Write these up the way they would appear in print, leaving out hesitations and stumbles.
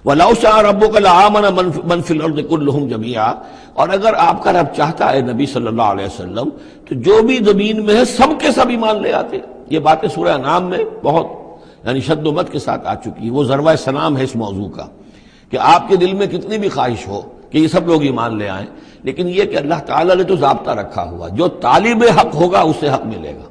وَلَوْ شَاءَ رَبُّكَ لَآمَنَ مَنْ فِي الْأَرْضِ كُلُّهُمْ جَمِيعًا، اور اگر آپ کا رب چاہتا ہے نبی صلی اللہ علیہ وسلم تو جو بھی زمین میں ہے سب کے سب ایمان لے آتے۔ یہ باتیں سورہ انعام میں بہت یعنی شد و مت کے ساتھ آ چکی ہے، وہ ذروہ سلام ہے اس موضوع کا کہ آپ کے دل میں کتنی بھی خواہش ہو کہ یہ سب لوگ ایمان لے آئیں، لیکن یہ کہ اللہ تعالیٰ نے تو ضابطہ رکھا ہوا، جو طالب حق ہوگا اسے حق ملے گا،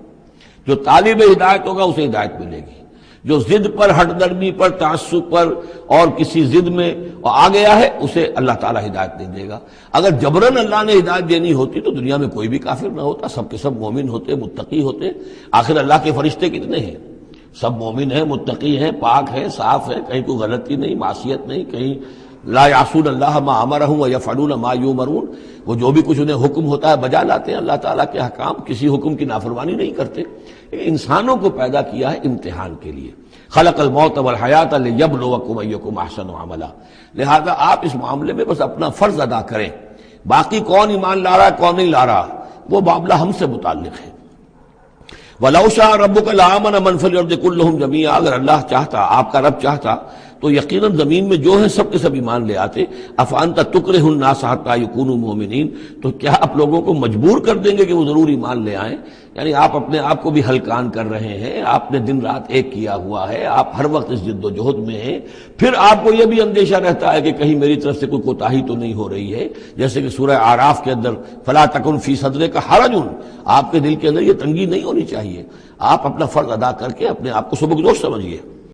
جو طالب ہدایت ہوگا اسے ہدایت ملے گی، جو ضد پر، ہٹ درمی پر، تعصب پر اور کسی ضد میں آ گیا ہے اسے اللہ تعالیٰ ہدایت نہیں دے گا۔ اگر جبراً اللہ نے ہدایت دینی ہوتی تو دنیا میں کوئی بھی کافر نہ ہوتا، سب کے سب مومن ہوتے، متقی ہوتے۔ آخر اللہ کے فرشتے کتنے ہیں؟ سب مومن ہیں، متقی ہیں، پاک ہیں، صاف ہیں، کہیں کوئی غلطی نہیں، معصیت نہیں، کہیں لا یعصون اللہ ما امرہم ویفعلون ما یؤمرون، وہ جو بھی کچھ انہیں حکم ہوتا ہے بجا لاتے ہیں اللہ تعالیٰ کے احکام، کسی حکم کی نافرمانی نہیں کرتے۔ انسانوں کو پیدا کیا ہے امتحان کے لیے، خلق الموت والحیات لیبلوکم ایکم احسن عملا، لہذا آپ اس معاملے میں بس اپنا فرض ادا کریں، باقی کون ایمان لا رہا ہے کون نہیں لا رہا وہ معاملہ ہم سے متعلق ہے۔ وَلَوْ شَاءَ رَبُّكَ لَآمَنَ مَنْ فِي الْأَرْضِ كُلُّهُمْ جَمِيعًا، اگر اللہ چاہتا، آپ کا رب چاہتا تو یقیناً زمین میں جو ہیں سب کے سب ایمان لے آتے۔ أَفَأَنْتَ تُكْرِهُ النَّاسَ حَتَّى يَكُونُوا مُؤْمِنِينَ، تو کیا آپ لوگوں کو مجبور کر دیں گے کہ وہ ضرور ایمان لے آئیں؟ یعنی آپ اپنے آپ کو بھی ہلکان کر رہے ہیں، آپ نے دن رات ایک کیا ہوا ہے، آپ ہر وقت اس جد و جہد میں ہیں، پھر آپ کو یہ بھی اندیشہ رہتا ہے کہ کہیں میری طرف سے کوئی کوتاہی تو نہیں ہو رہی ہے، جیسے کہ سورہ اعراف کے اندر فَلَا تَكُنْ فِي صَدْرِكَ حَرَجٌ، آپ کے دل کے اندر یہ تنگی نہیں ہونی چاہیے۔ آپ اپنا فرض ادا کر کے اپنے آپ کو سبکدوش سمجھیے۔